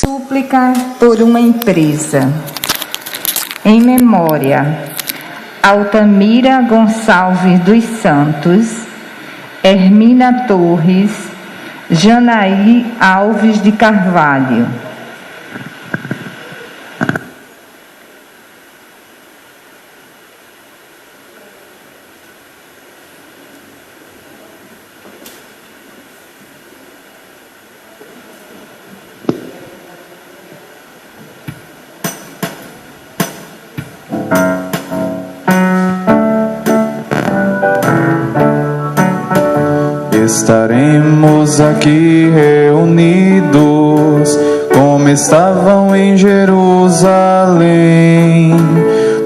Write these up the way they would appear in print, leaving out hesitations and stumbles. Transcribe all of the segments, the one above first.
Súplica por uma empresa. Em memória, Altamira Gonçalves dos Santos, Hermina Torres, Janaí Alves de Carvalho. Estaremos aqui reunidos, como estavam em Jerusalém,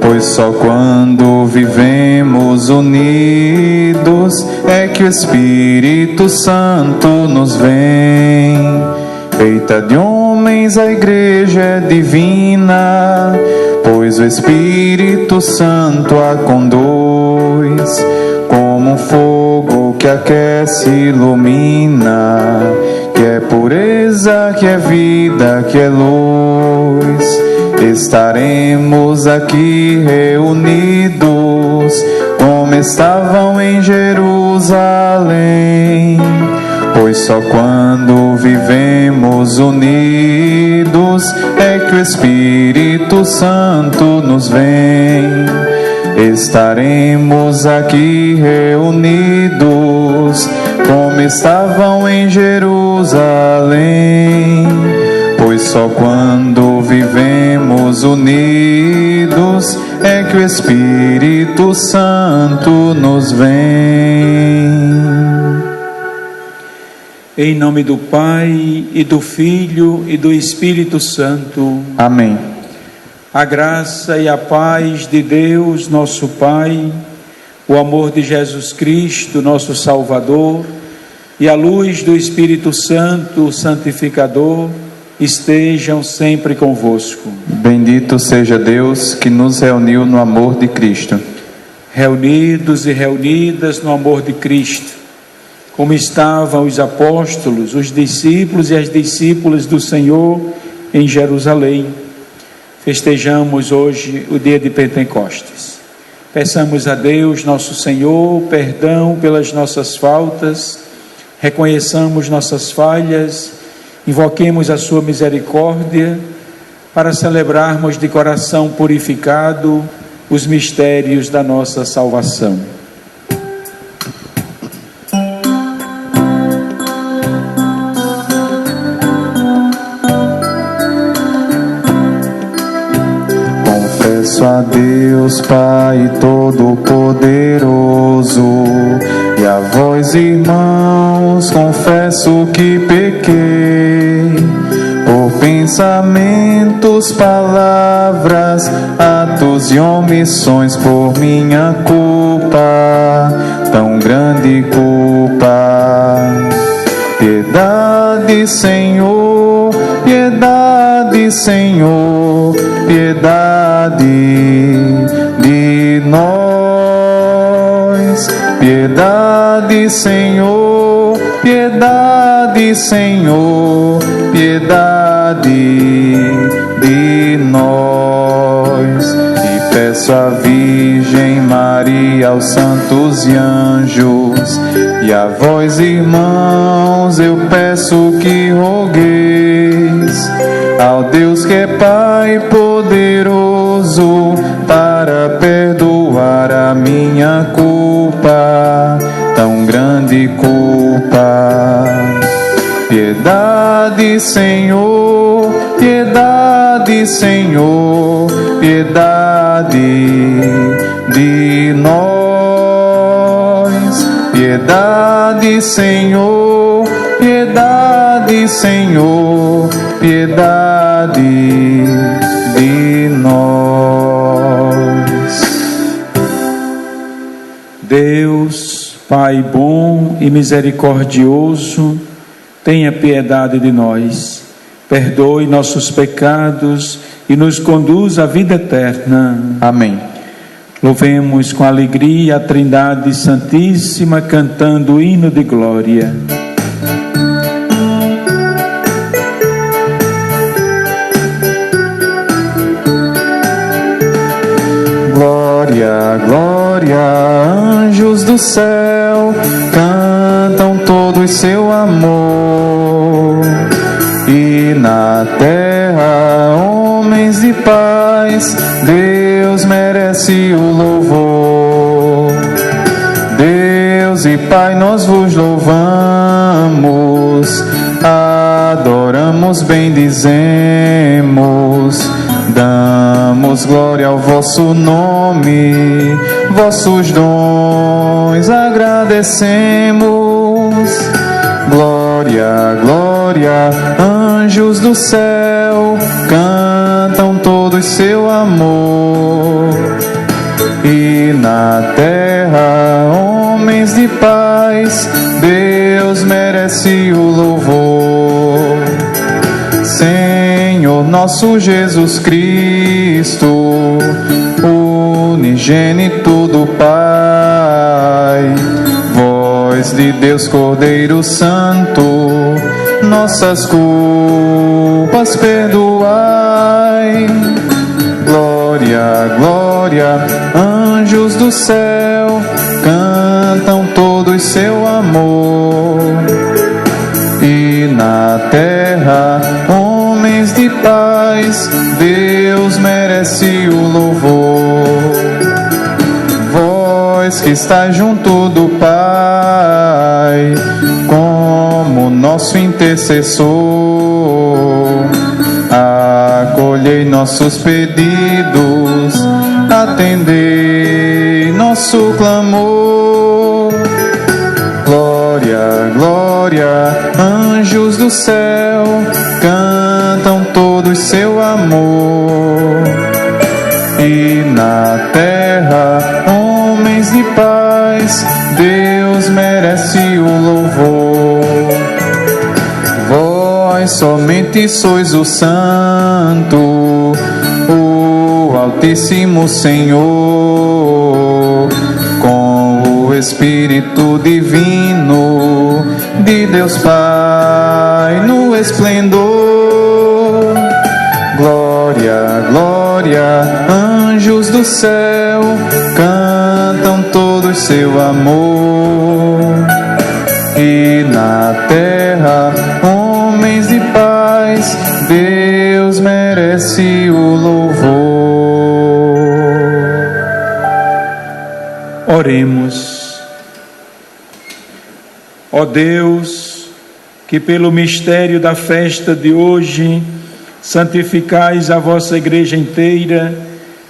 pois só quando vivemos unidos é que o Espírito Santo nos vem. Feita de homens, a igreja é divina, pois o Espírito Santo a conduz, como um fogo que aquece e ilumina, que é pureza, que é vida, que é luz. Estaremos aqui reunidos, como estavam em Jerusalém, pois só quando vivemos unidos é que o Espírito Santo nos vem. Estaremos aqui reunidos, como estavam em Jerusalém, pois só quando vivemos unidos é que o Espírito Santo nos vem. Em nome do Pai, e do Filho, e do Espírito Santo. Amém. A graça e a paz de Deus, nosso Pai, o amor de Jesus Cristo, nosso Salvador, e a luz do Espírito Santo, santificador, estejam sempre convosco. Bendito seja Deus que nos reuniu no amor de Cristo. Reunidos e reunidas no amor de Cristo, como estavam os apóstolos, os discípulos e as discípulas do Senhor em Jerusalém. Festejamos hoje o dia de Pentecostes. Peçamos a Deus, nosso Senhor, perdão pelas nossas faltas, reconheçamos nossas falhas, invoquemos a sua misericórdia para celebrarmos de coração purificado os mistérios da nossa salvação. A Deus Pai Todo-Poderoso, e a vós, irmãos, confesso que pequei, por pensamentos, palavras, atos e omissões, por minha culpa, tão grande culpa. Piedade, Senhor, piedade, Senhor, piedade de nós. Piedade, Senhor, piedade, Senhor, piedade de nós. E peço à Virgem Maria, aos santos e anjos, e a vós, irmãos, eu peço que rogueis ao Deus que é Pai poderoso, para perdoar a minha culpa, tão grande culpa. Piedade, Senhor, piedade, Senhor, piedade de nós. Piedade, Senhor, piedade, Senhor, piedade de nós. Deus, Pai bom e misericordioso, tenha piedade de nós, perdoe nossos pecados e nos conduz à vida eterna. Amém. Louvemos com alegria a Trindade Santíssima, cantando o hino de glória. E na terra, homens de paz, Deus merece o louvor. Deus e Pai, nós vos louvamos, adoramos, bendizemos, damos glória ao vosso nome, vossos dons agradecemos. Glória, glória, anjos do céu, cantam todos seu amor. E na terra, homens de paz, Deus merece o louvor. Senhor nosso Jesus Cristo, unigênito do Pai, voz de Deus Cordeiro Santo, nossas culpas perdoai. Glória, glória, anjos do céu, cantam todos seu amor. E na terra, homens de paz, Deus merece o louvor. Vós que estáis junto do Pai, como nosso intercessor, acolhei nossos pedidos, atendei nosso clamor. Glória, glória, anjos do céu, cantam todos seu amor. E na terra, homens de paz, Deus merece o louvor. Vós somente sois o Santo, o Altíssimo Senhor, com o Espírito Divino de Deus Pai no esplendor. Glória, glória, anjos do céu, cantam todos seu amor. E na terra, homens de paz, Deus merece o louvor. Oremos. Ó Deus, que pelo mistério da festa de hoje santificais a vossa igreja inteira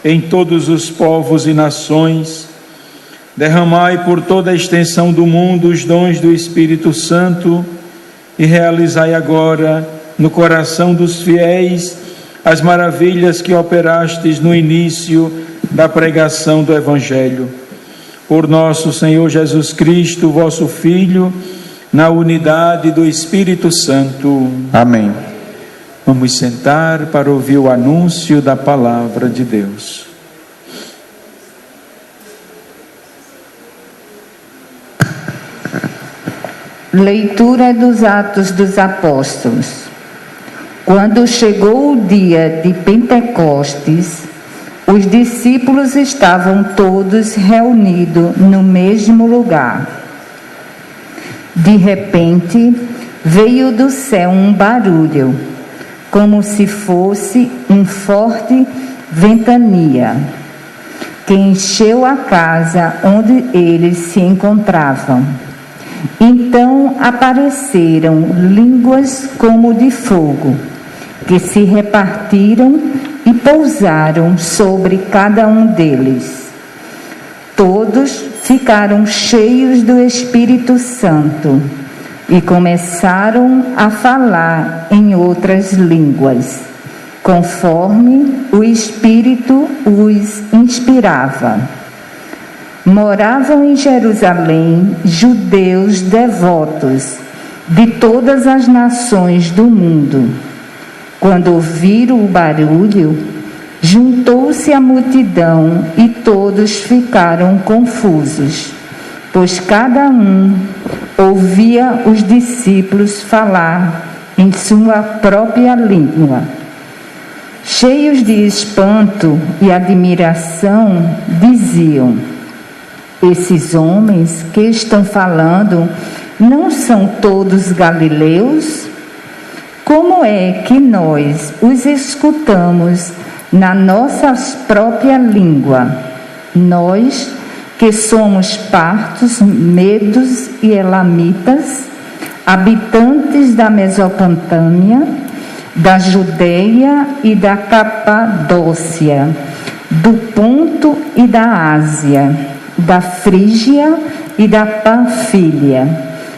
em todos os povos e nações, derramai por toda a extensão do mundo os dons do Espírito Santo e realizai agora no coração dos fiéis as maravilhas que operastes no início da pregação do Evangelho. Por nosso Senhor Jesus Cristo, vosso Filho, na unidade do Espírito Santo. Amém. Vamos sentar para ouvir o anúncio da palavra de Deus. Leitura dos Atos dos Apóstolos. Quando chegou o dia de Pentecostes, os discípulos estavam todos reunidos no mesmo lugar. De repente, veio do céu um barulho, como se fosse um forte ventania, que encheu a casa onde eles se encontravam. Então apareceram línguas como de fogo, que se repartiram e pousaram sobre cada um deles. Todos ficaram cheios do Espírito Santo e começaram a falar em outras línguas, conforme o Espírito os inspirava. Moravam em Jerusalém judeus devotos de todas as nações do mundo. Quando ouviram o barulho, juntou-se a multidão e todos ficaram confusos, pois cada um ouvia os discípulos falar em sua própria língua. Cheios de espanto e admiração, diziam: esses homens que estão falando não são todos galileus? Como é que nós os escutamos na nossa própria língua? Nós, que somos partos, medos e elamitas, habitantes da Mesopotâmia, da Judeia e da Capadócia, do Ponto e da Ásia, da Frígia e da Panfilha,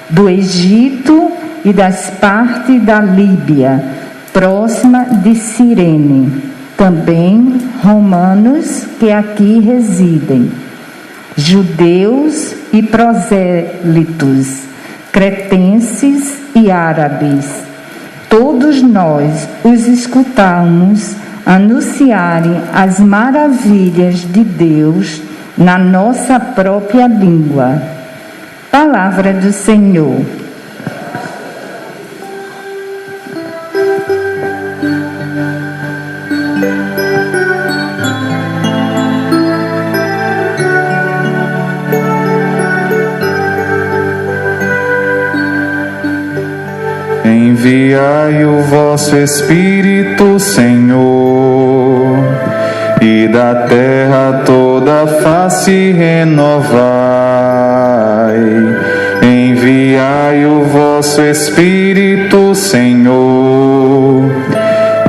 do Egito e das partes da Líbia, próxima de Cirene, também romanos que aqui residem, judeus e prosélitos, cretenses e árabes. Todos nós os escutamos anunciarem as maravilhas de Deus na nossa própria língua. Palavra do Senhor. Enviai o vosso Espírito, Senhor, e da terra toda a face renovai. Enviai o vosso Espírito, Senhor,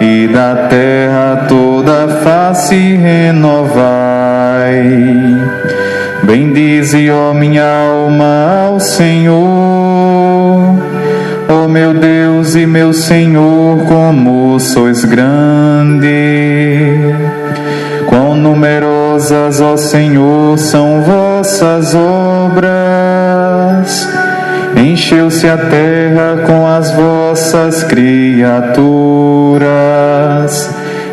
e da terra toda a face renovai. Bendize, ó minha alma, ao Senhor. Ó meu Deus e meu Senhor, como sois grande! Quão numerosas, ó Senhor, são vossas obras! Encheu-se a terra com as vossas criaturas.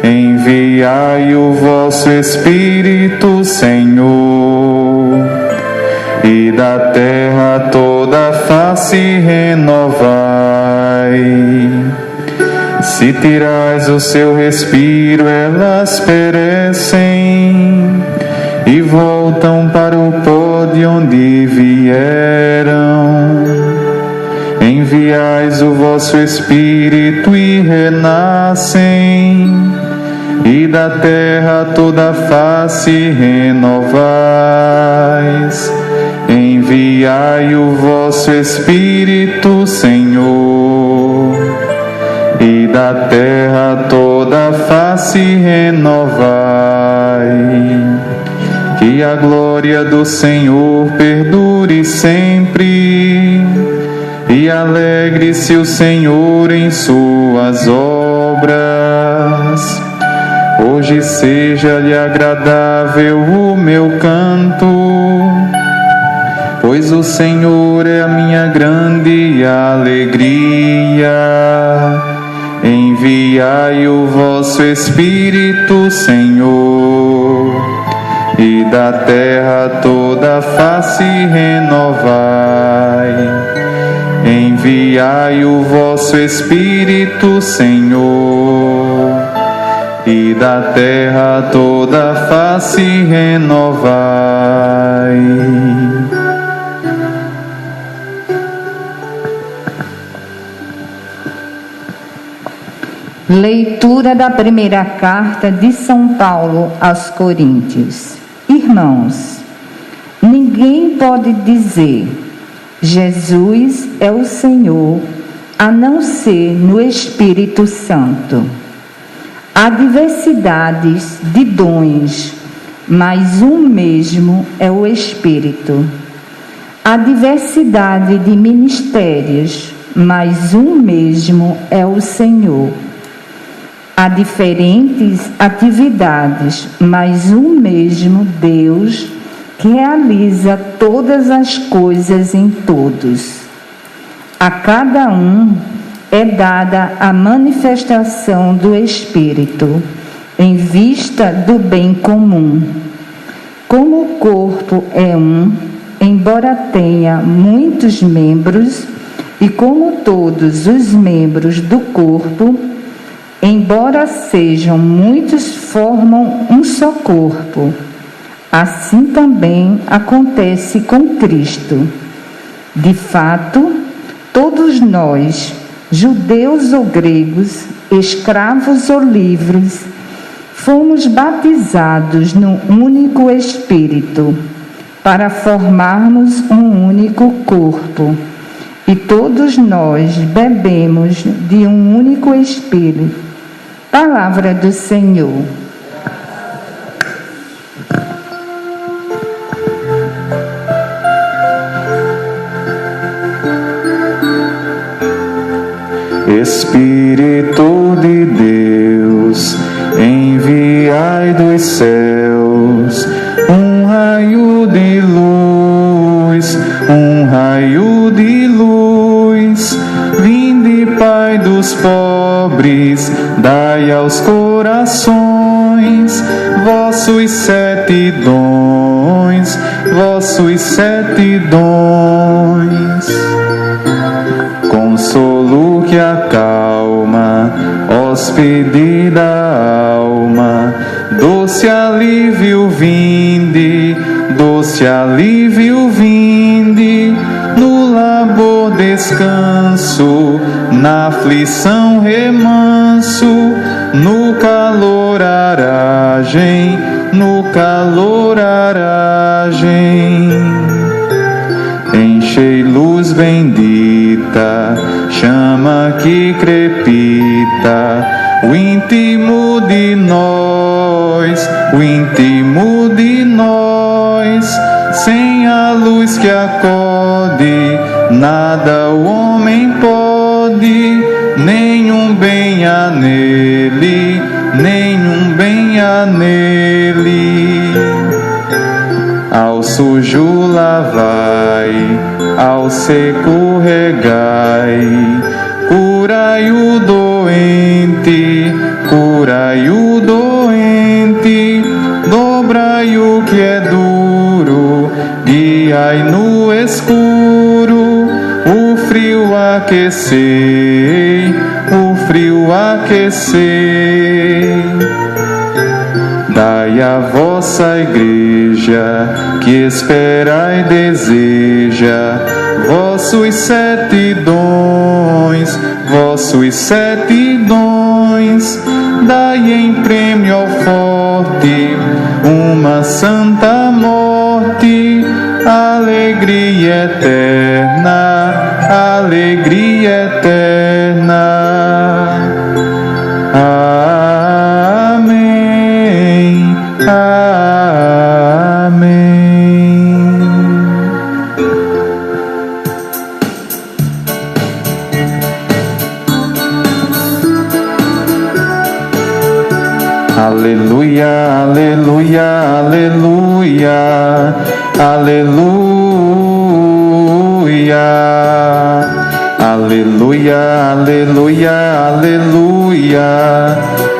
Enviai o vosso Espírito, Senhor, e da terra toda a face renovai. Se tirais o seu respiro, elas perecem e voltam para o pó de onde vieram. Enviais o vosso Espírito e renascem, e da terra toda a face renovais. Enviai o vosso Espírito, Senhor, e da terra toda a face renovai. Que a glória do Senhor perdure sempre, e alegre-se o Senhor em suas obras. Hoje seja-lhe agradável o meu canto, pois o Senhor é a minha grande alegria. Enviai o vosso Espírito, Senhor, e da terra toda a face renovai. Enviai o vosso Espírito, Senhor, e da terra toda a face renovai. Leitura da primeira carta de São Paulo aos Coríntios. Irmãos, ninguém pode dizer Jesus é o Senhor, a não ser no Espírito Santo. Há diversidades de dons, mas um mesmo é o Espírito. Há diversidade de ministérios, mas um mesmo é o Senhor. Há diferentes atividades, mas um mesmo Deus que realiza todas as coisas em todos. A cada um é dada a manifestação do Espírito, em vista do bem comum. Como o corpo é um, embora tenha muitos membros, e como todos os membros do corpo, embora sejam muitos, formam um só corpo. Assim também acontece com Cristo. De fato, todos nós, judeus ou gregos, escravos ou livres, fomos batizados no único Espírito, para formarmos um único corpo. E todos nós bebemos de um único Espírito. Palavra do Senhor. Espírito de Deus, enviai dos céus um raio de luz, vinde, Pai dos pobres, dai aos corações vossos 7 dons, consolo que acalma, hóspede da alma, doce alívio vinde, no labor descanso, na aflição remanso, no calor aragem, enchei luz bendita, chama que crepita, o íntimo de nós, sem a luz que acode, nada o homem pode, nenhum bem há nele, ao sujo lavai, ao seco regai, curai o doente, dobrai o que é duro, guiai no escuro, o frio aquecei, dai a vossa igreja, que espera e deseja, vossos 7 dons, dai em prêmio ao forte uma santa morte, alegria eterna, amém,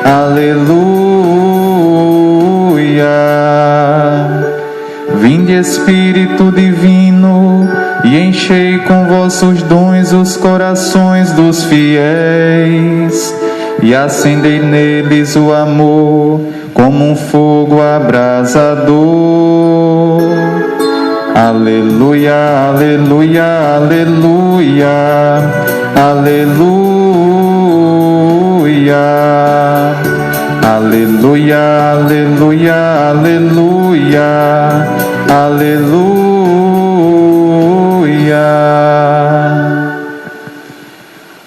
aleluia, vinde Espírito divino, e enchei com vossos dons os corações dos fiéis, e acendei neles o amor como um fogo abrasador. Aleluia,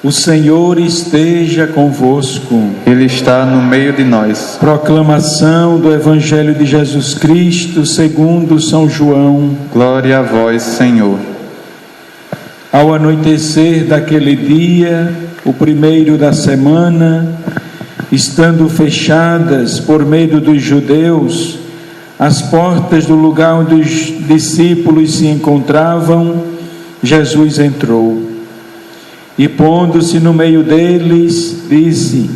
O Senhor esteja convosco. Ele está no meio de nós. Proclamação do Evangelho de Jesus Cristo segundo São João. Glória a vós, Senhor. Ao anoitecer daquele dia, o primeiro da semana, estando fechadas por medo dos judeus as portas do lugar onde os discípulos se encontravam, Jesus entrou. E pondo-se no meio deles, disse: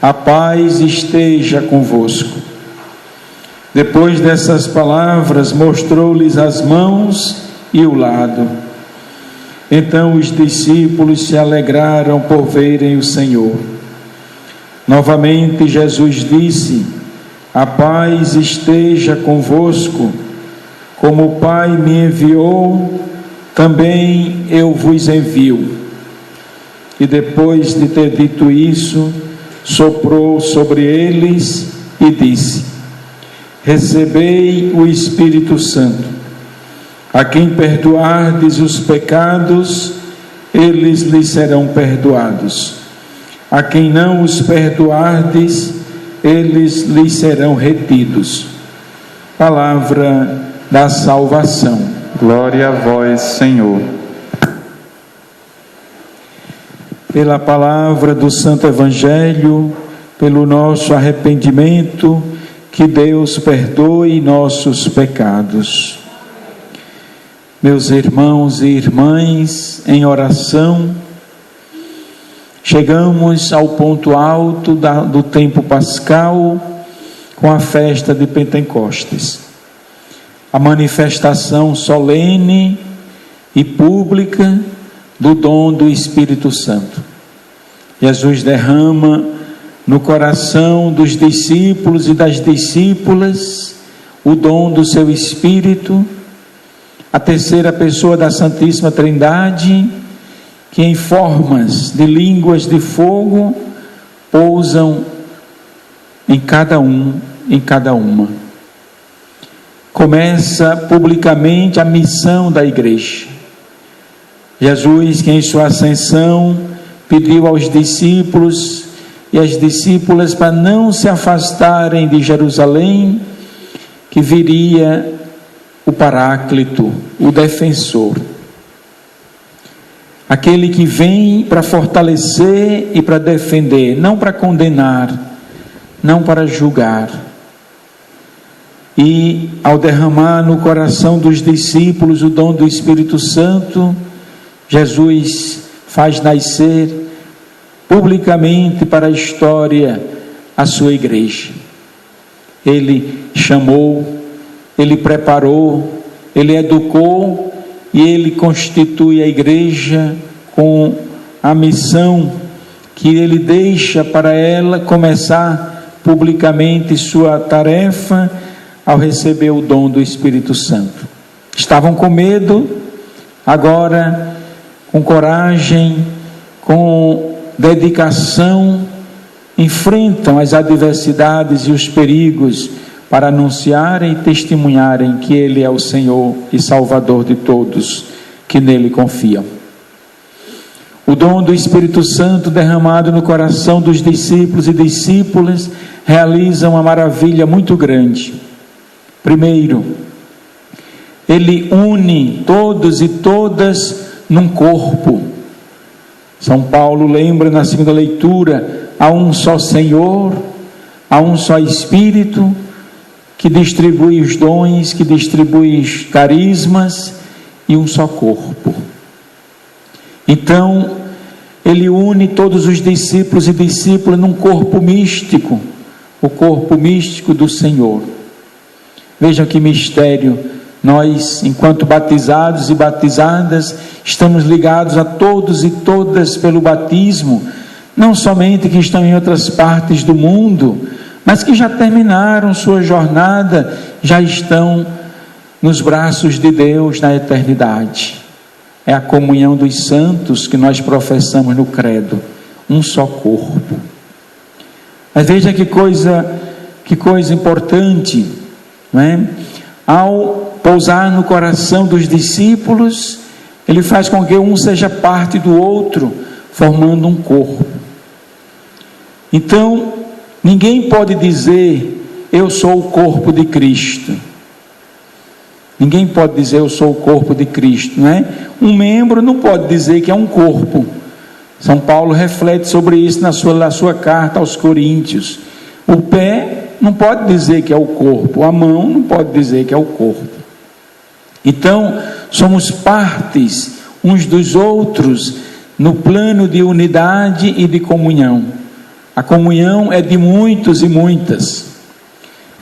a paz esteja convosco. Depois dessas palavras, mostrou-lhes as mãos e o lado. Então os discípulos se alegraram por verem o Senhor. Novamente Jesus disse: a paz esteja convosco. Como o Pai me enviou, também eu vos envio. E depois de ter dito isso, soprou sobre eles e disse: recebei o Espírito Santo. A quem perdoardes os pecados, eles lhes serão perdoados. A quem não os perdoardes, eles lhes serão retidos. Palavra da salvação. Glória a vós, Senhor. Pela palavra do Santo Evangelho, pelo nosso arrependimento, que Deus perdoe nossos pecados. Meus irmãos e irmãs, em oração, chegamos ao ponto alto do tempo pascal com a festa de Pentecostes, a manifestação solene e pública do dom do Espírito Santo. Jesus derrama no coração dos discípulos e das discípulas o dom do seu Espírito, a terceira pessoa da Santíssima Trindade, que em formas de línguas de fogo pousam em cada um, em cada uma. Começa publicamente a missão da igreja. Jesus, que em sua ascensão pediu aos discípulos e às discípulas para não se afastarem de Jerusalém, que viria o Paráclito, o defensor, aquele que vem para fortalecer e para defender, não para condenar, não para julgar. E ao derramar no coração dos discípulos o dom do Espírito Santo, Jesus faz nascer publicamente para a história a sua igreja. Ele chamou, ele preparou, ele educou e ele constitui a igreja com a missão que ele deixa para ela começar publicamente sua tarefa ao receber o dom do Espírito Santo. Estavam com medo, agora com coragem, com dedicação, enfrentam as adversidades e os perigos para anunciarem e testemunharem que Ele é o Senhor e Salvador de todos que nele confiam. O dom do Espírito Santo derramado no coração dos discípulos e discípulas realiza uma maravilha muito grande. Primeiro, ele une todos e todas num corpo. São Paulo lembra na segunda leitura: há um só Senhor, há um só Espírito, que distribui os dons, que distribui os carismas, e um só corpo. Então, ele une todos os discípulos e discípulas num corpo místico, o corpo místico do Senhor. Vejam que mistério. Nós, enquanto batizados e batizadas, estamos ligados a todos e todas pelo batismo, não somente que estão em outras partes do mundo, mas que já terminaram sua jornada, já estão nos braços de Deus na eternidade. É a comunhão dos santos que nós professamos no credo, um só corpo. Mas veja que coisa importante, não é? Ao pousar no coração dos discípulos, ele faz com que um seja parte do outro, formando um corpo. Então, ninguém pode dizer: eu sou o corpo de Cristo. Ninguém pode dizer: eu sou o corpo de Cristo, não é? Um membro não pode dizer que é um corpo. São Paulo reflete sobre isso na sua carta aos Coríntios. O pé não pode dizer que é o corpo, a mão não pode dizer que é o corpo. Então, somos partes uns dos outros no plano de unidade e de comunhão. A comunhão é de muitos e muitas,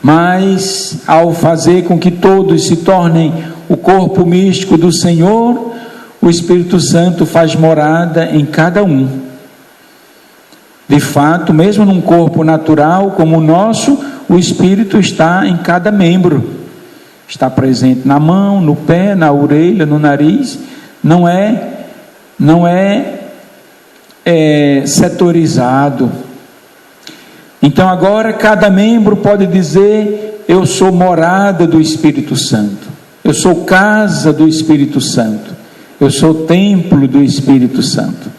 mas ao fazer com que todos se tornem o corpo místico do Senhor, o Espírito Santo faz morada em cada um. De fato, mesmo num corpo natural como o nosso, o Espírito está em cada membro. Está presente na mão, no pé, na orelha, no nariz. Não é setorizado. Então agora cada membro pode dizer: eu sou morada do Espírito Santo, eu sou casa do Espírito Santo, eu sou templo do Espírito Santo.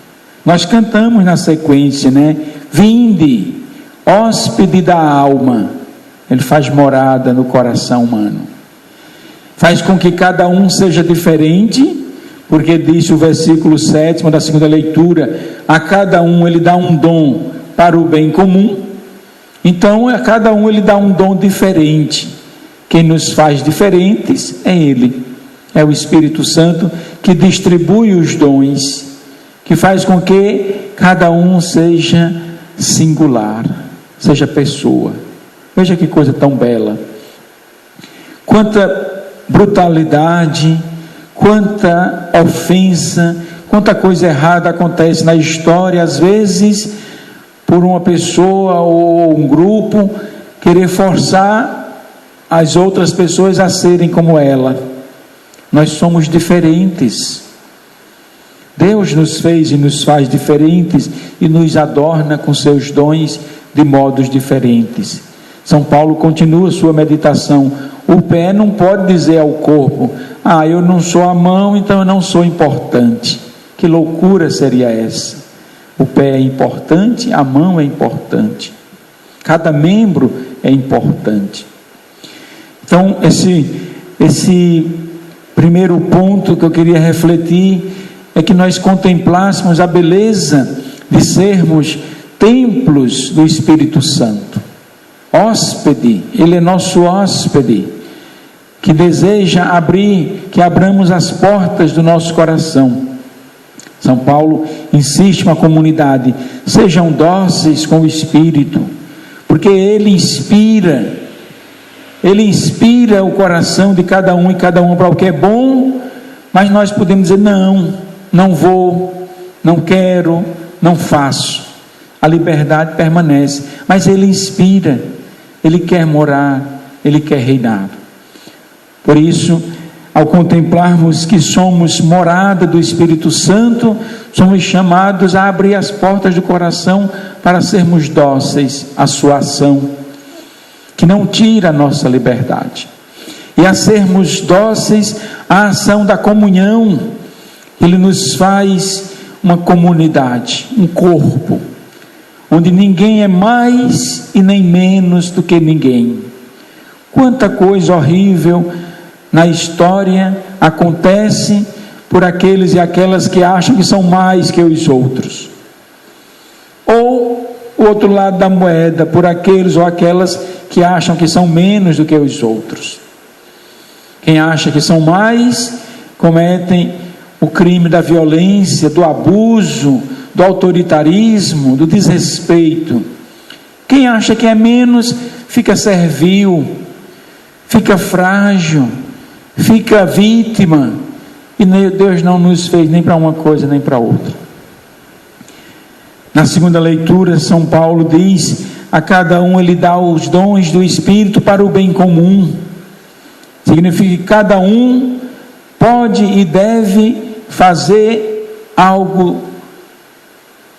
Nós cantamos na sequência, né? Vinde, hóspede da alma. Ele faz morada no coração humano, faz com que cada um seja diferente, porque disse o versículo 7 da segunda leitura: a cada um ele dá um dom para o bem comum. Então a cada um ele dá um dom diferente. Quem nos faz diferentes é Ele, é o Espírito Santo, que distribui os dons, que faz com que cada um seja singular, seja pessoa. Veja que coisa tão bela, quanta brutalidade, quanta ofensa, quanta coisa errada acontece na história, às vezes por uma pessoa ou um grupo querer forçar as outras pessoas a serem como ela. Nós somos diferentes. Deus nos fez e nos faz diferentes e nos adorna com seus dons de modos diferentes. São Paulo continua sua meditação: o pé não pode dizer ao corpo: eu não sou a mão, então eu não sou importante. Que loucura seria essa? O pé é importante, a mão é importante, cada membro é importante. Então esse primeiro ponto que eu queria refletir é que nós contemplássemos a beleza de sermos templos do Espírito Santo. Hóspede, Ele é nosso hóspede, que deseja que abramos as portas do nosso coração. São Paulo insiste com a comunidade: sejam dóceis com o Espírito, porque Ele inspira o coração de cada um e cada uma para o que é bom, mas nós podemos dizer: não vou, não quero, não faço. A liberdade permanece, mas Ele inspira, Ele quer morar, Ele quer reinar. Por isso, ao contemplarmos que somos morada do Espírito Santo, somos chamados a abrir as portas do coração para sermos dóceis à sua ação, que não tira a nossa liberdade, e a sermos dóceis à ação da comunhão. Ele nos faz uma comunidade, um corpo, onde ninguém é mais e nem menos do que ninguém. Quanta coisa horrível na história acontece por aqueles e aquelas que acham que são mais que os outros, ou o outro lado da moeda, por aqueles ou aquelas que acham que são menos do que os outros. Quem acha que são mais, cometem o crime da violência, do abuso, do autoritarismo, do desrespeito. Quem acha que é menos, fica servil, fica frágil, fica vítima, e Deus não nos fez nem para uma coisa nem para outra. Na segunda leitura, São Paulo diz: a cada um Ele dá os dons do Espírito para o bem comum. Significa que cada um pode e deve fazer algo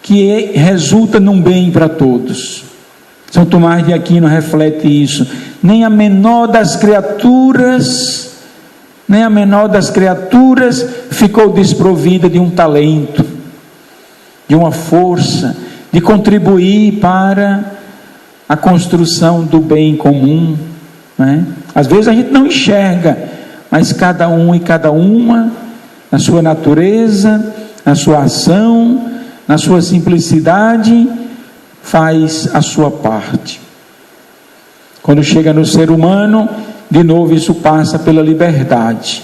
que resulta num bem para todos. São Tomás de Aquino reflete isso: nem a menor das criaturas ficou desprovida de um talento, de uma força, de contribuir para a construção do bem comum, né? Às vezes a gente não enxerga, mas cada um e cada uma, na sua natureza, na sua ação, na sua simplicidade, faz a sua parte. Quando chega no ser humano, de novo isso passa pela liberdade.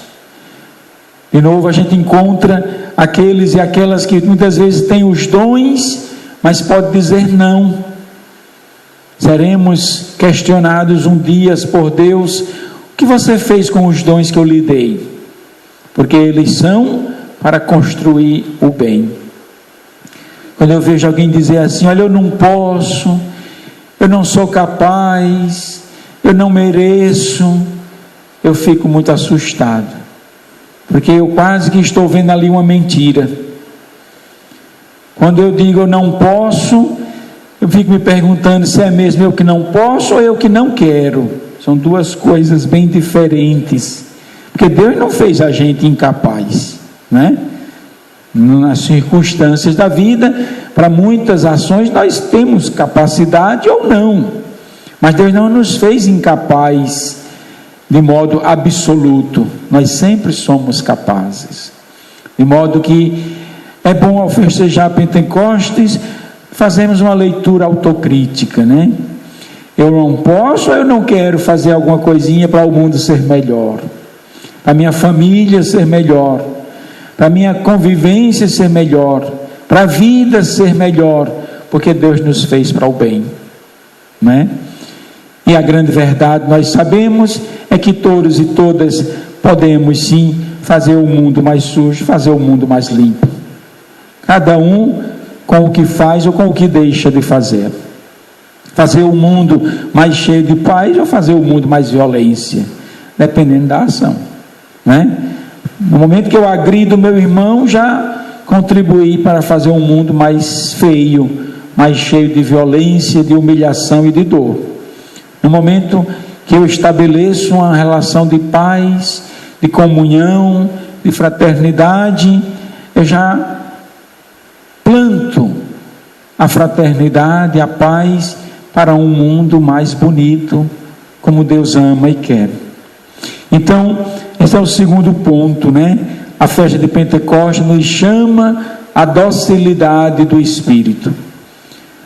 De novo a gente encontra aqueles e aquelas que muitas vezes têm os dons, mas pode dizer não. Seremos questionados um dia por Deus: o que você fez com os dons que eu lhe dei? Porque eles são para construir o bem. Quando eu vejo alguém dizer assim: olha, eu não posso, eu não sou capaz, eu não mereço, eu fico muito assustado, porque eu quase que estou vendo ali uma mentira. Quando eu digo eu não posso, eu fico me perguntando se é mesmo eu que não posso ou eu que não quero. São duas coisas bem diferentes, porque Deus não fez a gente incapaz, né? Nas circunstâncias da vida, para muitas ações nós temos capacidade ou não, mas Deus não nos fez incapaz de modo absoluto. Nós sempre somos capazes, de modo que é bom, ao festejar Pentecostes, fazemos uma leitura autocrítica, né? Eu não posso, eu não quero fazer alguma coisinha para o mundo ser melhor, para a minha família ser melhor, para a minha convivência ser melhor, para a vida ser melhor, porque Deus nos fez para o bem, né? E a grande verdade, nós sabemos, é que todos e todas podemos sim fazer o mundo mais sujo, fazer o mundo mais limpo, cada um com o que faz ou com o que deixa de fazer. Fazer o mundo mais cheio de paz ou fazer o mundo mais violência, dependendo da ação, né? No momento que eu agrido meu irmão, já contribuí para fazer um mundo mais feio, mais cheio de violência, de humilhação e de dor. No momento que eu estabeleço uma relação de paz, de comunhão, de fraternidade, eu já planto a fraternidade, a paz, para um mundo mais bonito, como Deus ama e quer. Então, esse é o segundo ponto, né? A festa de Pentecostes nos chama à docilidade do Espírito.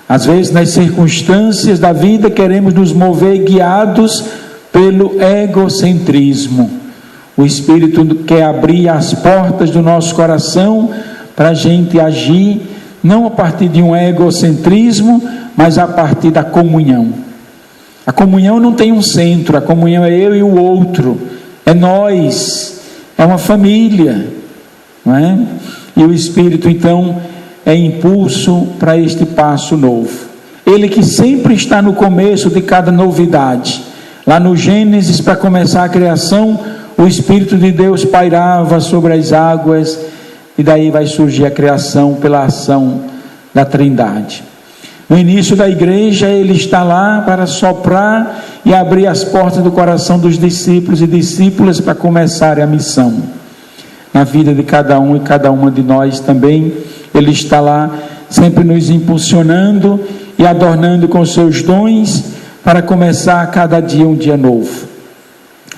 Às vezes, nas circunstâncias da vida, queremos nos mover guiados pelo egocentrismo. O Espírito quer abrir as portas do nosso coração para a gente agir, não a partir de um egocentrismo, mas a partir da comunhão. A comunhão não tem um centro, a comunhão é eu e o outro, é nós, é uma família, não é? E o Espírito então é impulso para este passo novo. Ele que sempre está no começo de cada novidade. Lá no Gênesis, para começar a criação, o Espírito de Deus pairava sobre as águas, e daí vai surgir a criação pela ação da Trindade. No início da igreja, ele está lá para soprar e abrir as portas do coração dos discípulos e discípulas para começarem a missão. Na vida de cada um e cada uma de nós também, ele está lá sempre nos impulsionando e adornando com seus dons para começar a cada dia um dia novo,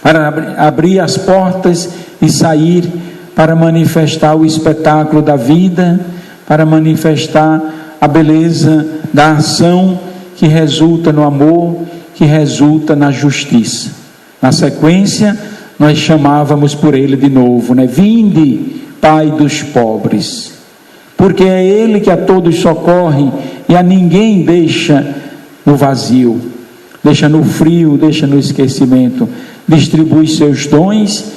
para abrir as portas e sair para manifestar o espetáculo da vida, para manifestar a beleza da ação que resulta no amor, que resulta na justiça. Na sequência, nós chamávamos por ele de novo, né? Vinde, Pai dos pobres, porque é ele que a todos socorre e a ninguém deixa no vazio, deixa no frio, deixa no esquecimento, distribui seus dons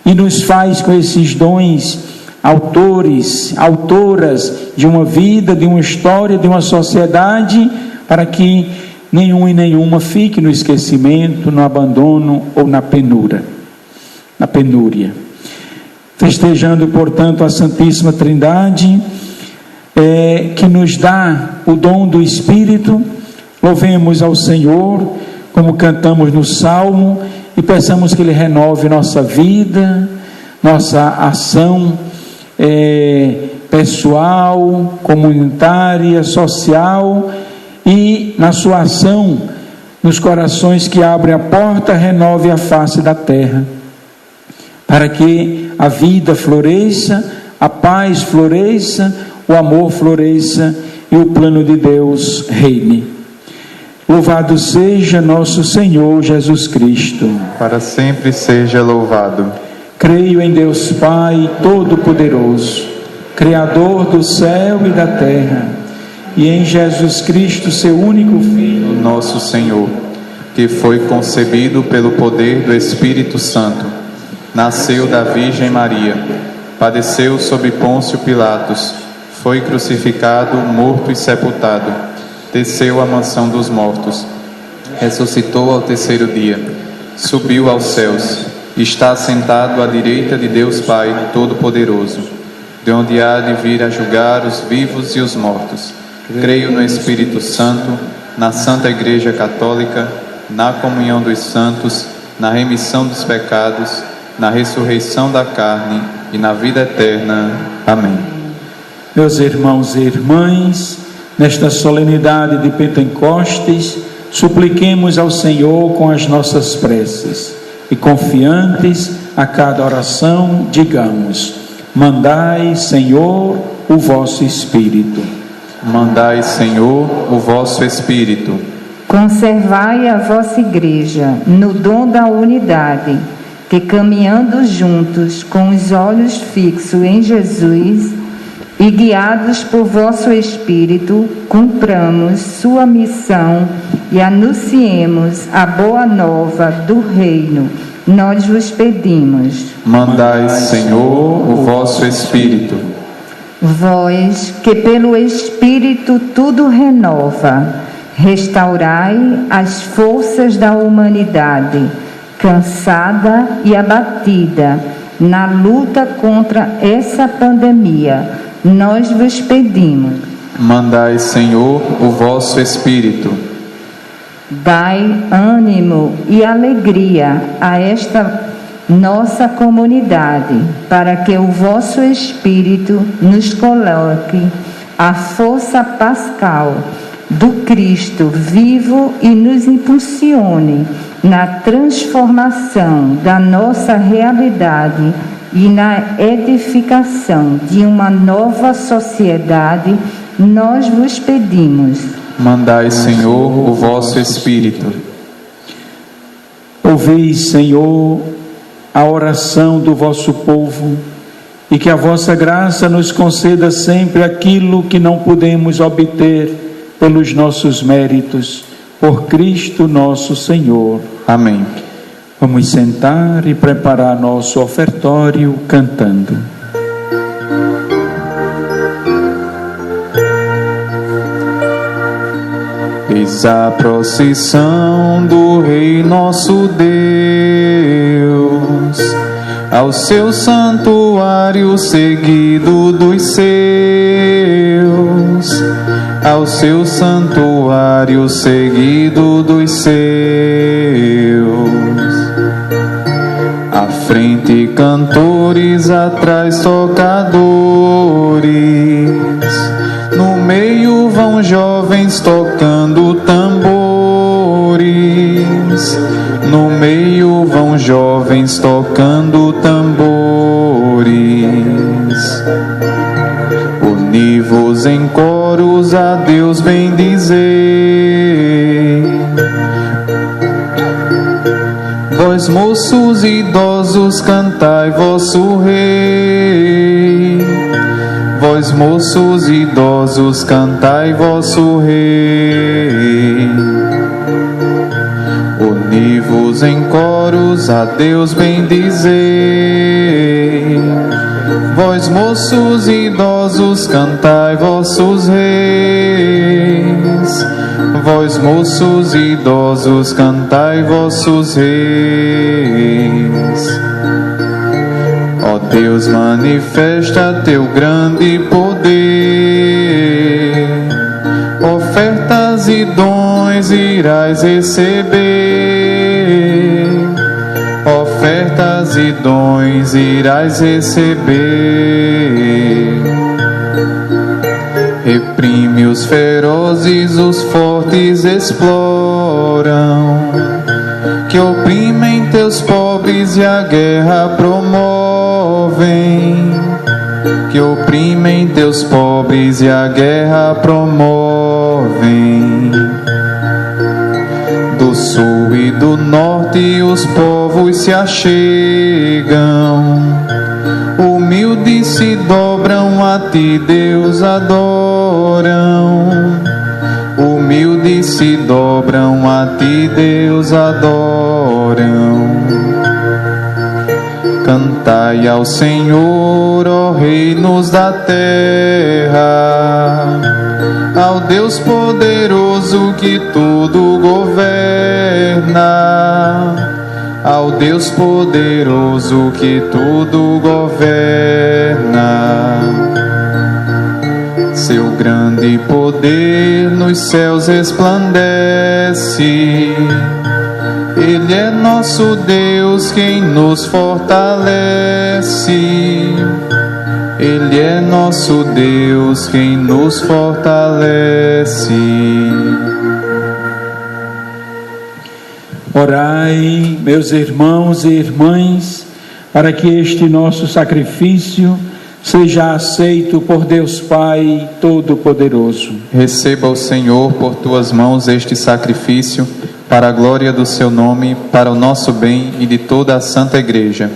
e nos faz com esses dons autores, autoras de uma vida, de uma história, de uma sociedade, para que nenhum e nenhuma fique no esquecimento, no abandono ou na penúria. Festejando, portanto, a Santíssima Trindade, que nos dá o dom do Espírito, louvemos ao Senhor, como cantamos no Salmo, e peçamos que Ele renove nossa vida, nossa ação pessoal, comunitária, social, e na sua ação nos corações que abrem a porta, renove a face da terra, para que a vida floresça, a paz floresça, o amor floresça e o plano de Deus reine. Louvado seja nosso Senhor Jesus Cristo. Para sempre seja louvado. Creio em Deus Pai Todo-Poderoso, Criador do céu e da terra, e em Jesus Cristo, seu único Filho, nosso Senhor, que foi concebido pelo poder do Espírito Santo, nasceu da Virgem Maria, padeceu sob Pôncio Pilatos, foi crucificado, morto e sepultado, desceu à mansão dos mortos, ressuscitou ao terceiro dia, subiu aos céus, está sentado à direita de Deus Pai Todo-Poderoso. de onde há de vir a julgar os vivos e os mortos. Creio no Espírito Santo, na Santa Igreja Católica, na comunhão dos santos, na remissão dos pecados, na ressurreição da carne e na vida eterna. Amém. Meus irmãos e irmãs, nesta solenidade de Pentecostes, supliquemos ao Senhor com as nossas preces e, confiantes a cada oração, digamos: mandai, Senhor, o vosso Espírito. Mandai, Senhor, o vosso Espírito. Conservai a vossa Igreja no dom da unidade, que caminhando juntos com os olhos fixos em Jesus e guiados por vosso Espírito, cumpramos sua missão e anunciemos a boa nova do reino. Nós vos pedimos. Mandai, Senhor, o vosso Espírito. Vós, que pelo Espírito tudo renova, restaurai as forças da humanidade, cansada e abatida, na luta contra essa pandemia. Nós vos pedimos. Mandai, Senhor, o vosso Espírito. Dai ânimo e alegria a esta nossa comunidade, para que o vosso Espírito nos coloque a força pascal do Cristo vivo e nos impulsione na transformação da nossa realidade e na edificação de uma nova sociedade. Nós vos pedimos. Mandai, Senhor, o vosso Espírito. Ouvi, Senhor, a oração do vosso povo, e que a vossa graça nos conceda sempre aquilo que não podemos obter pelos nossos méritos, por Cristo nosso Senhor. Amém. Vamos sentar e preparar nosso ofertório cantando. Eis a procissão do Rei nosso Deus, ao seu santuário seguido dos seus, ao seu santuário seguido dos seus. À frente cantores, atrás tocadores, no meio vão jovens tocando tambores, no meio vão jovens tocando tambores. Univos em coros a Deus bendizei, vós moços e idosos cantai vosso Rei, vós moços e idosos cantai vosso Rei. Univos em coros a Deus bendizei, vós moços e idosos cantai vossos reis, vós moços e idosos cantai vossos reis. Ó Deus, manifesta teu grande poder, ofertas e dons irás receber, ofertas e dons irás receber. Reprime os ferozes, os fortes exploram, que oprimem teus pobres e a guerra promovem, que oprimem teus pobres e a guerra promovem. Do sul e do norte os povos se achegam, humildes se dobram a ti, Deus adoram, humildes se dobram a ti, Deus adoram. Cantai ao Senhor, ó reinos da terra, ao Deus poderoso que tudo governa, ao Deus poderoso que tudo governa. grande poder nos céus resplandece. Ele é nosso Deus quem nos fortalece. Ele é nosso Deus quem nos fortalece. Orai, meus irmãos e irmãs, para que este nosso sacrifício seja aceito por Deus Pai Todo-Poderoso. Receba o Senhor por tuas mãos este sacrifício, para a glória do seu nome, para o nosso bem e de toda a Santa Igreja.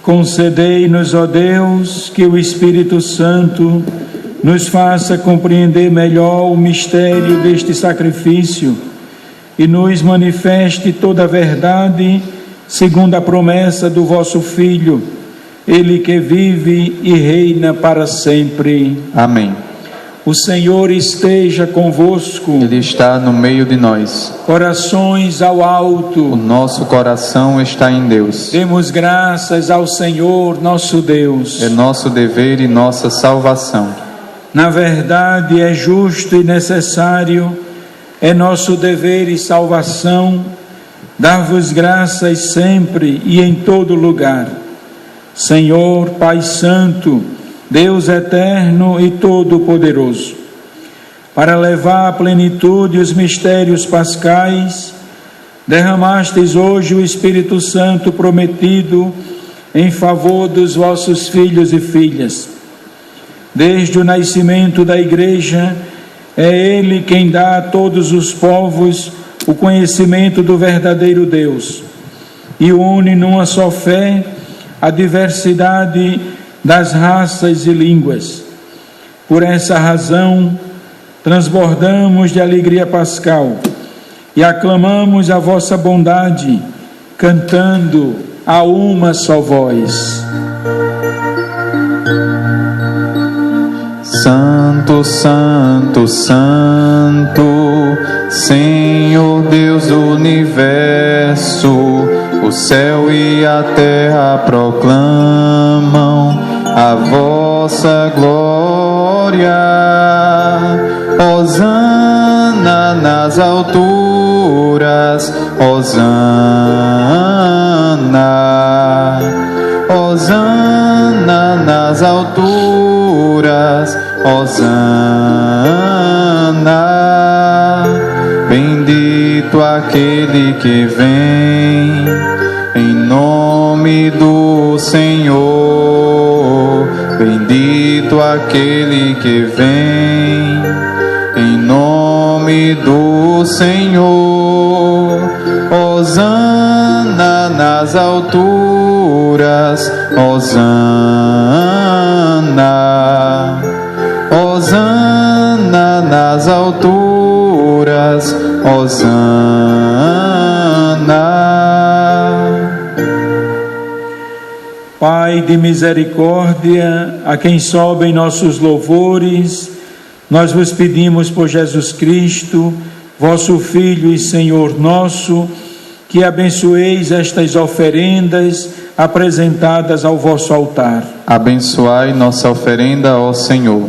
Concedei-nos, ó Deus, que o Espírito Santo nos faça compreender melhor o mistério deste sacrifício e nos manifeste toda a verdade, segundo a promessa do vosso Filho, Ele que vive e reina para sempre. Amém. O Senhor esteja convosco. Ele está no meio de nós. Corações ao alto. O nosso coração está em Deus. Demos graças ao Senhor nosso Deus. É nosso dever e nossa salvação. Na verdade, é justo e necessário, é nosso dever e salvação, dar-vos graças sempre e em todo lugar. Senhor, Pai Santo, Deus eterno e todo-poderoso, para levar à plenitude os mistérios pascais, derramastes hoje o Espírito Santo prometido em favor dos vossos filhos e filhas. Desde o nascimento da Igreja, é Ele quem dá a todos os povos o conhecimento do verdadeiro Deus e une numa só fé a diversidade das raças e línguas. Por essa razão, transbordamos de alegria pascal e aclamamos a vossa bondade, cantando a uma só voz. Santo, Santo, Santo, Senhor Deus do universo, o céu e a terra proclamam a vossa glória. Hosana nas alturas, Hosana, Hosana nas alturas, Hosana. Bendito aquele que vem em nome do Senhor. Bendito aquele que vem em nome do Senhor. Hosana nas alturas, Hosana. Hosana nas alturas, Hosana. Pai de misericórdia, a quem sobem nossos louvores, nós vos pedimos por Jesus Cristo, vosso Filho e Senhor nosso, que abençoeis estas oferendas apresentadas ao vosso altar. Abençoai nossa oferenda, ó Senhor.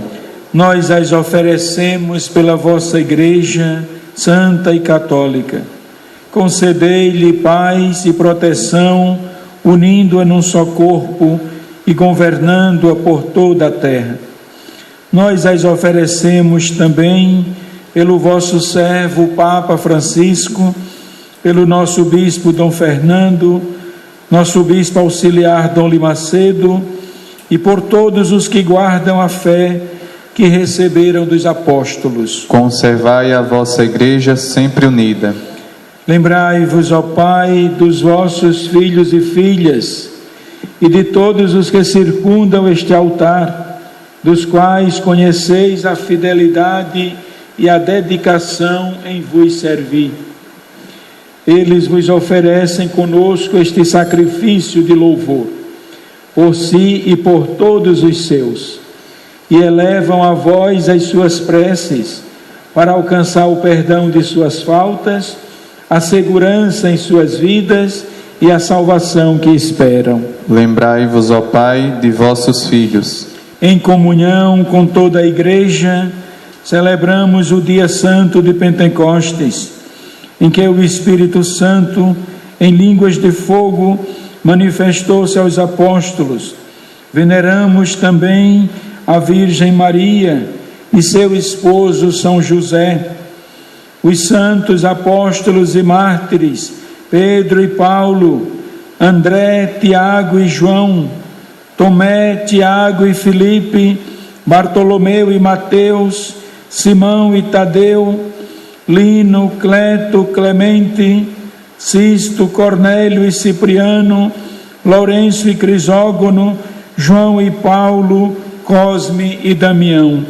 Nós as oferecemos pela vossa Igreja Santa e Católica. Concedei-lhe paz e proteção, unindo-a num só corpo e governando-a por toda a terra. Nós as oferecemos também pelo vosso servo Papa Francisco, pelo nosso Bispo Dom Fernando, nosso Bispo Auxiliar Dom Limacedo e por todos os que guardam a fé que receberam dos apóstolos. Conservai a vossa Igreja sempre unida. Lembrai-vos, ó Pai, dos vossos filhos e filhas e de todos os que circundam este altar, dos quais conheceis a fidelidade e a dedicação em vos servir. Eles vos oferecem conosco este sacrifício de louvor, por si e por todos os seus, e elevam a vós as suas preces para alcançar o perdão de suas faltas, a segurança em suas vidas e a salvação que esperam. Lembrai-vos, ó Pai, de vossos filhos. Em comunhão com toda a Igreja, celebramos o dia santo de Pentecostes, em que o Espírito Santo, em línguas de fogo, manifestou-se aos apóstolos. Veneramos também a Virgem Maria e seu esposo São José, os santos apóstolos e mártires, Pedro e Paulo, André, Tiago e João, Tomé, Tiago e Filipe, Bartolomeu e Mateus, Simão e Tadeu, Lino, Cleto, Clemente, Sisto, Cornélio e Cipriano, Lourenço e Crisógono, João e Paulo, Cosme e Damião,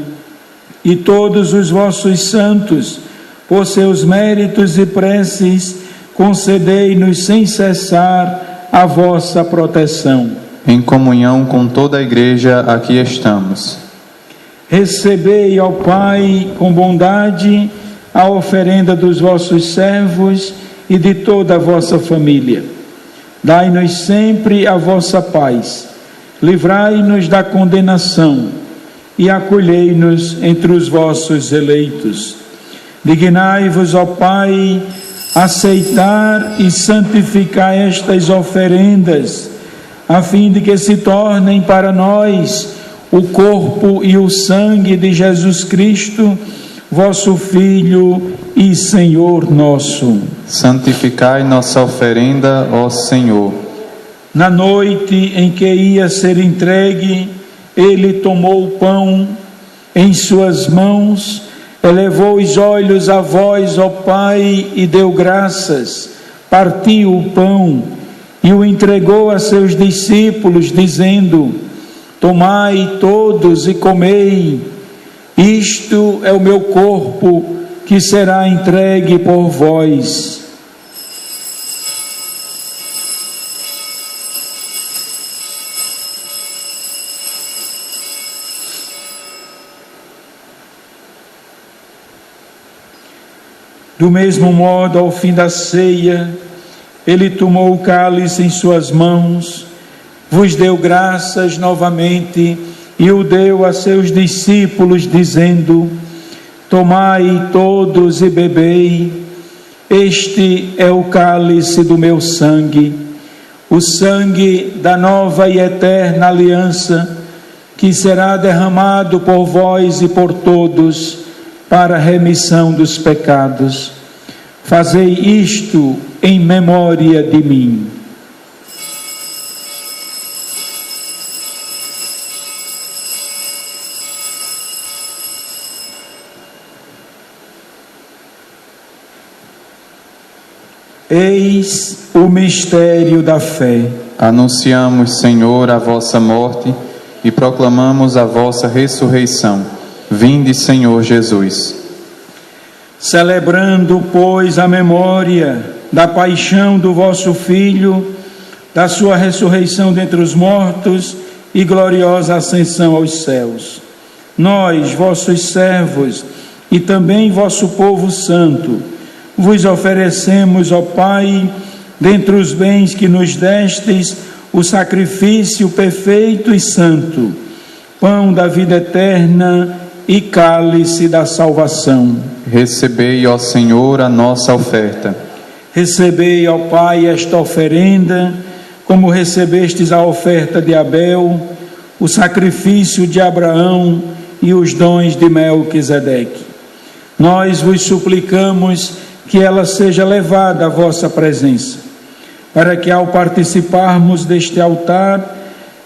e todos os vossos santos, por seus méritos e preces, concedei-nos sem cessar a vossa proteção. Em comunhão com toda a Igreja, aqui estamos. Recebei, ó Pai, com bondade, a oferenda dos vossos servos e de toda a vossa família. Dai-nos sempre a vossa paz, livrai-nos da condenação e acolhei-nos entre os vossos eleitos. Dignai-vos, ó Pai, aceitar e santificar estas oferendas, a fim de que se tornem para nós o corpo e o sangue de Jesus Cristo, vosso Filho e Senhor nosso. Santificai nossa oferenda, ó Senhor. Na noite em que ia ser entregue, ele tomou o pão em suas mãos, elevou os olhos a vós, ó Pai, e deu graças, partiu o pão e o entregou a seus discípulos, dizendo: tomai todos e comei, isto é o meu corpo que será entregue por vós. Do mesmo modo, ao fim da ceia, ele tomou o cálice em suas mãos, vos deu graças novamente e o deu a seus discípulos, dizendo: tomai todos e bebei, este é o cálice do meu sangue, o sangue da nova e eterna aliança, que será derramado por vós e por todos, para a remissão dos pecados. Fazei isto em memória de mim. Eis o mistério da fé. Anunciamos, Senhor, a vossa morte e proclamamos a vossa ressurreição. Vinde, Senhor Jesus. Celebrando, pois, a memória da paixão do vosso Filho, da sua ressurreição dentre os mortos e gloriosa ascensão aos céus, nós, vossos servos, e também vosso povo santo, vos oferecemos, ó Pai, dentre os bens que nos destes, o sacrifício perfeito e santo, pão da vida eterna e cálice da salvação. Recebei, ó Senhor, a nossa oferta. Recebei, ó Pai, esta oferenda, como recebestes a oferta de Abel, o sacrifício de Abraão e os dons de Melquisedeque. Nós vos suplicamos que ela seja levada à vossa presença, para que ao participarmos deste altar,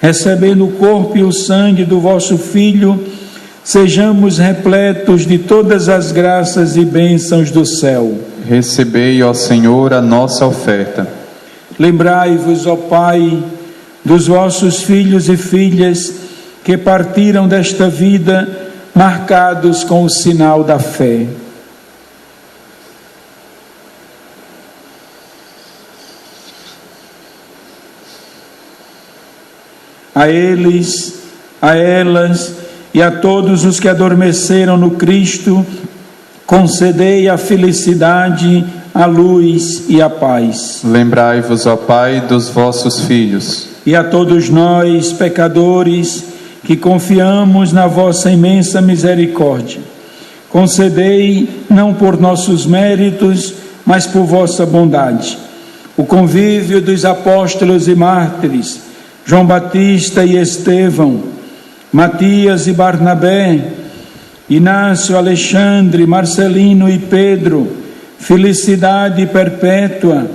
recebendo o corpo e o sangue do vosso Filho, sejamos repletos de todas as graças e bênçãos do céu. Recebei, ó Senhor, a nossa oferta. Lembrai-vos, ó Pai, dos vossos filhos e filhas que partiram desta vida marcados com o sinal da fé. A eles, a elas e a todos os que adormeceram no Cristo, concedei a felicidade, a luz e a paz. Lembrai-vos, ó Pai, dos vossos filhos. E a todos nós, pecadores, que confiamos na vossa imensa misericórdia, Concedei, não por nossos méritos, mas por vossa bondade, o convívio dos apóstolos e mártires, João Batista e Estevão, Matias e Barnabé, Inácio, Alexandre, Marcelino e Pedro, Felicidade Perpétua,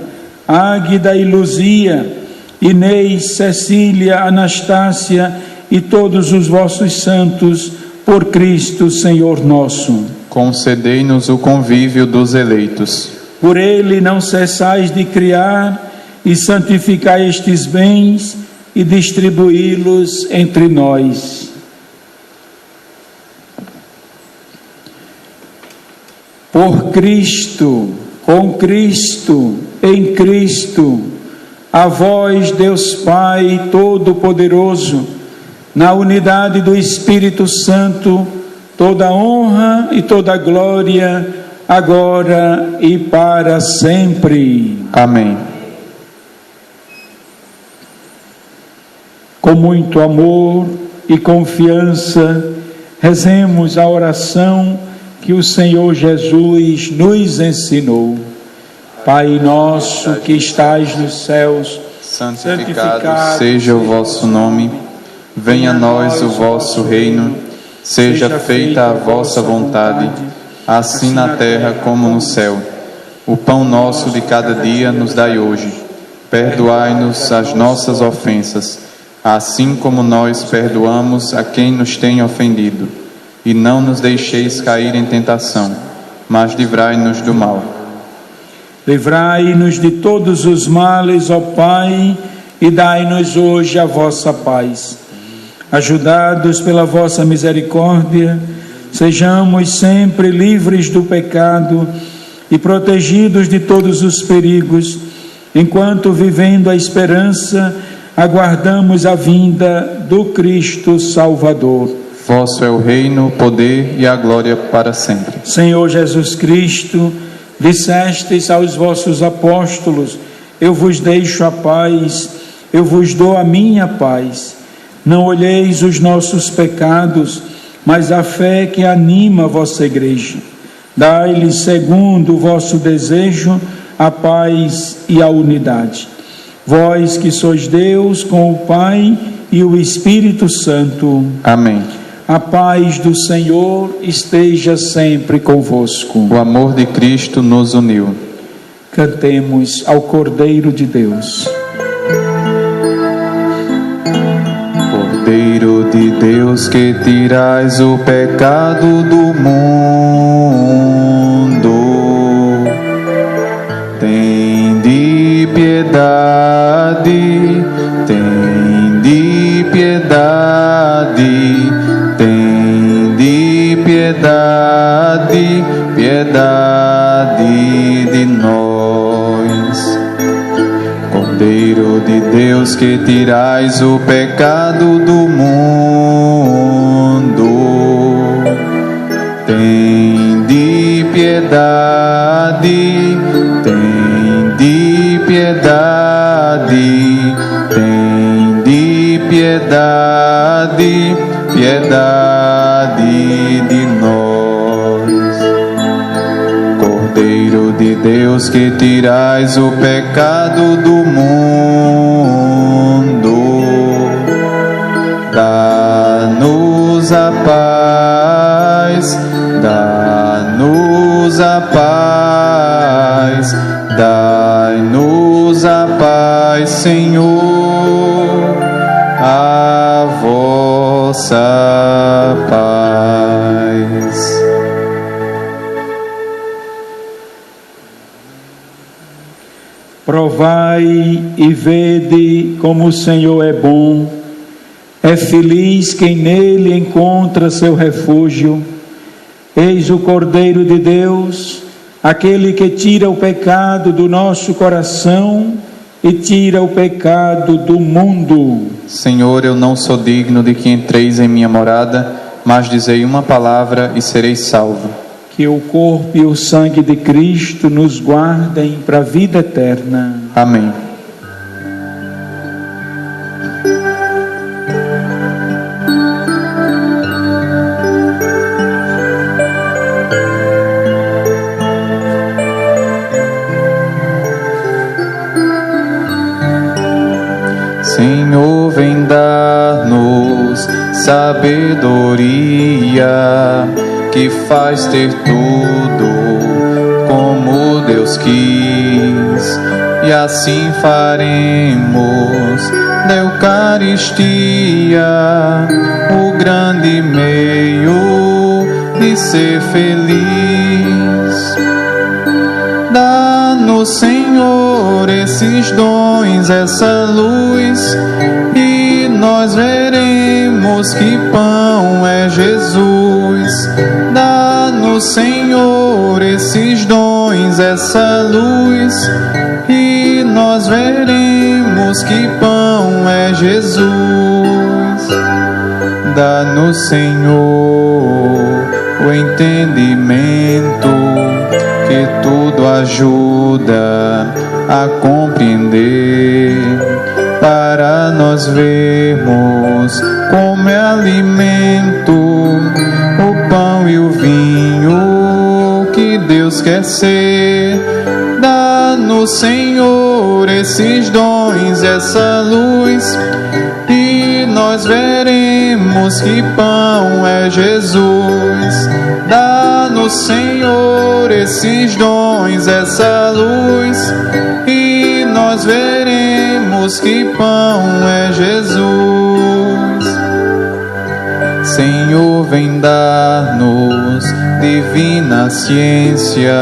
Águida e Luzia, Inês, Cecília, Anastácia e todos os vossos santos, por Cristo, Senhor nosso. Concedei-nos o convívio dos eleitos. Por ele não cessais de criar e santificar estes bens e distribuí-los entre nós. Por Cristo, com Cristo, em Cristo, a vós, Deus Pai Todo-Poderoso, na unidade do Espírito Santo, toda honra e toda glória, agora e para sempre. Amém. Com muito amor e confiança, rezemos a oração que o Senhor Jesus nos ensinou. Pai nosso que estais nos céus, santificado seja o vosso nome, venha a nós o vosso reino, seja feita a vossa vontade, assim na terra como no céu. O pão nosso de cada dia nos dai hoje. Perdoai-nos as nossas ofensas, assim como nós perdoamos a quem nos tem ofendido. E não nos deixeis cair em tentação, mas livrai-nos do mal. Livrai-nos de todos os males, ó Pai, e dai-nos hoje a vossa paz. Ajudados pela vossa misericórdia, sejamos sempre livres do pecado e protegidos de todos os perigos, enquanto, vivendo a esperança, aguardamos a vinda do Cristo Salvador. Vosso é o reino, o poder e a glória para sempre. Senhor Jesus Cristo, dissestes aos vossos apóstolos: eu vos deixo a paz, eu vos dou a minha paz. Não olheis os nossos pecados, mas a fé que anima a vossa igreja. Dai-lhes, segundo o vosso desejo, a paz e a unidade. Vós que sois Deus com o Pai e o Espírito Santo. Amém. A paz do Senhor esteja sempre convosco. O amor de Cristo nos uniu. Cantemos ao Cordeiro de Deus. Cordeiro de Deus, que tirais o pecado do mundo, tende piedade, tende piedade, tende piedade, piedade de nós. Cordeiro de Deus, que tirais o pecado do mundo, tende piedade, tende piedade, tende piedade, piedade de nós. Cordeiro de Deus, que tirais o pecado do mundo, dá-nos a paz, dá-nos a paz, dai-nos a paz, Senhor, a vossa paz. Provai e vede como o Senhor é bom. É feliz quem nele encontra seu refúgio. Eis o Cordeiro de Deus, aquele que tira o pecado do nosso coração e tira o pecado do mundo. Senhor, eu não sou digno de que entreis em minha morada, mas dizei uma palavra e serei salvo. Que o corpo e o sangue de Cristo nos guardem para a vida eterna. Amém. sabedoria que faz ter tudo como Deus quis, e assim faremos da Eucaristia o grande meio de ser feliz. Dá-nos, Senhor, esses dons, essa luz, e nós veremos que pão é Jesus. Dá-nos, Senhor, esses dons, essa luz, e nós veremos que pão é Jesus. Dá-nos, Senhor, o entendimento que tudo ajuda a compreender, para nós vermos como é alimento o pão e o vinho que Deus quer ser. Dá-nos, Senhor, esses dons, essa luz, e nós veremos que pão é Jesus. Dá-nos, Senhor, esses dons, essa luz, e nós veremos que pão é Jesus. Senhor, vem dar-nos divina ciência,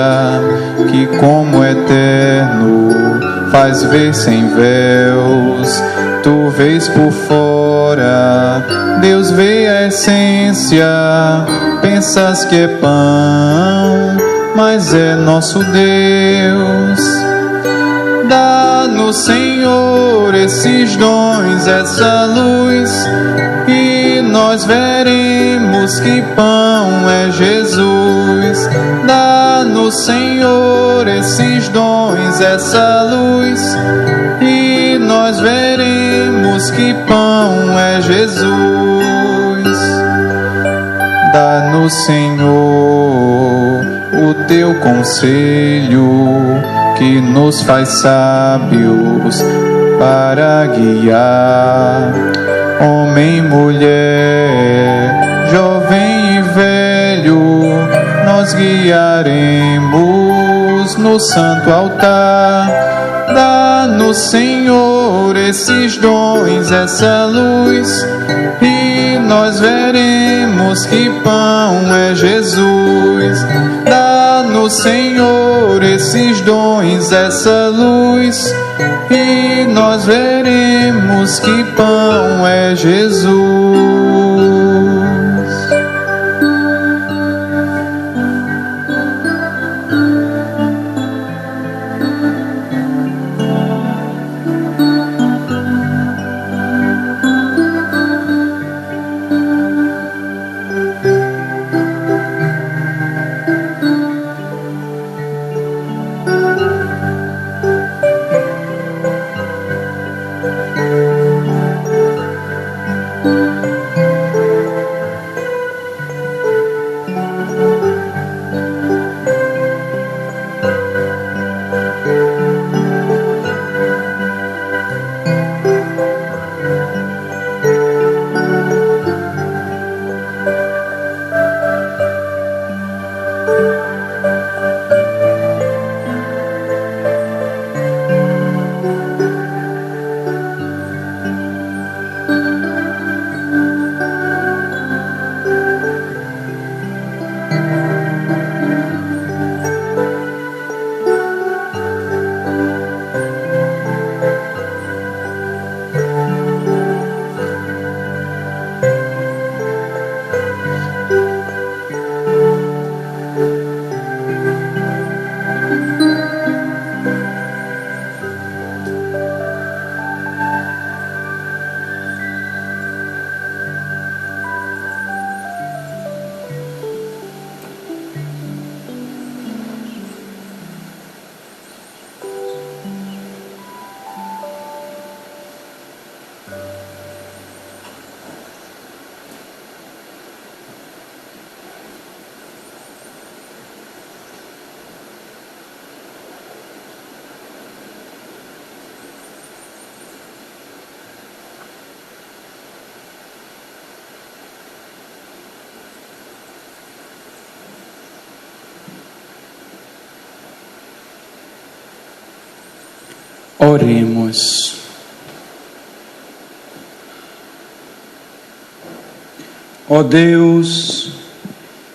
que como eterno faz ver sem véus. Tu vês por fora, Deus vê a essência. Pensas que é pão, mas é nosso Deus. Dá-nos, Senhor, esses dons, essa luz, e nós veremos que pão é Jesus. Dá-nos, Senhor, esses dons, essa luz, e nós veremos que pão é Jesus. Dá-nos, Senhor, o teu conselho, que nos faz sábios para guiar homem, mulher, jovem e velho. Nós guiaremos no santo altar. Dá-nos, Senhor, esses dons, essa luz, e nós veremos que pão é Jesus. Dá-nos, Senhor, esses dons, essa luz, e nós veremos que pão é Jesus. Oremos. Ó Deus,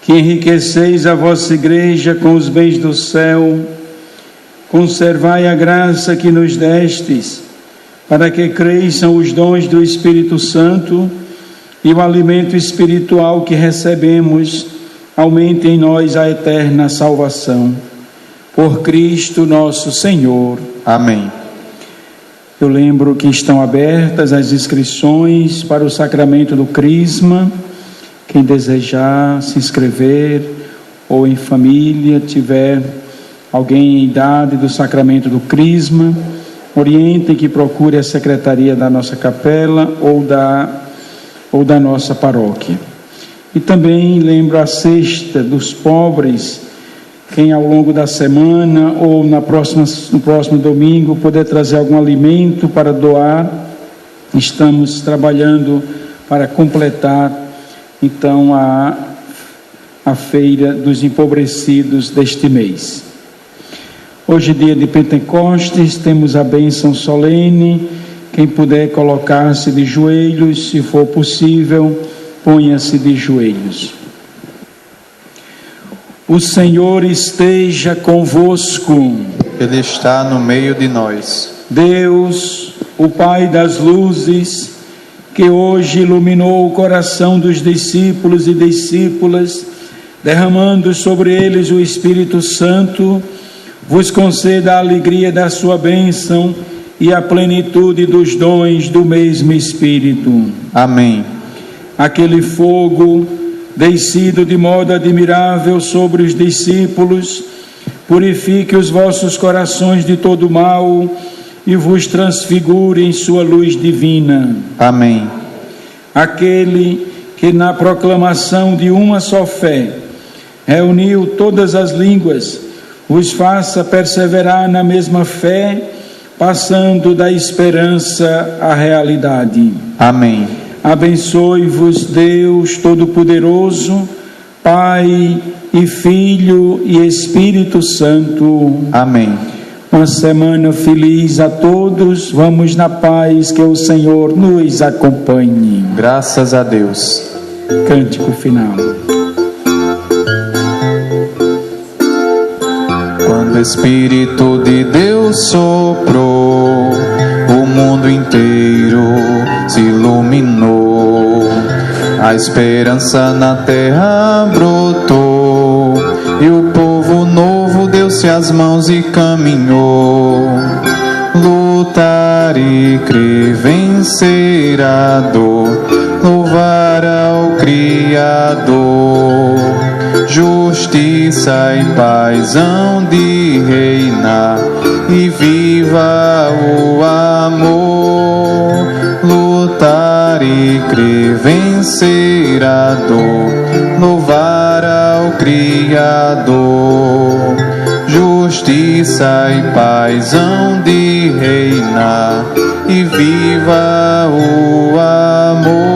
que enriqueceis a vossa igreja com os bens do céu, conservai a graça que nos destes, para que cresçam os dons do Espírito Santo e o alimento espiritual que recebemos aumente em nós a eterna salvação. Por Cristo nosso Senhor. Amém. Eu lembro que estão abertas as inscrições para o sacramento do Crisma. Quem desejar se inscrever ou em família tiver alguém em idade do sacramento do Crisma, orientem que procure a secretaria da nossa capela ou da nossa paróquia. E também lembro a cesta dos pobres. Quem ao longo da semana ou no próximo domingo puder trazer algum alimento para doar, estamos trabalhando para completar então a feira dos empobrecidos deste mês. Hoje, dia de Pentecostes, temos a bênção solene. Quem puder colocar-se de joelhos, se for possível, ponha-se de joelhos. O Senhor esteja convosco. Ele está no meio de nós. Deus, o Pai das luzes, que hoje iluminou o coração dos discípulos e discípulas, derramando sobre eles o Espírito Santo, vos conceda a alegria da sua bênção e a plenitude dos dons do mesmo Espírito. Amém. Aquele fogo descido de modo admirável sobre os discípulos, purifique os vossos corações de todo mal e vos transfigure em sua luz divina. Amém. Aquele que na proclamação de uma só fé reuniu todas as línguas, vos faça perseverar na mesma fé, passando da esperança à realidade. Amém. Abençoe-vos Deus Todo-Poderoso, Pai e Filho e Espírito Santo. Amém. Uma semana feliz a todos. Vamos na paz, que o Senhor nos acompanhe. Graças a Deus. Cântico final. Quando o Espírito de Deus soprou, o mundo inteiro se iluminou, a esperança na terra brotou, e o povo novo deu-se as mãos e caminhou. Lutar e crer, vencer a dor, louvar ao Criador. Justiça e paz hão de reinar, e viva o amor. Lutar e crer, vencer a dor, louvar ao Criador. Justiça e paz hão de reinar, e viva o amor.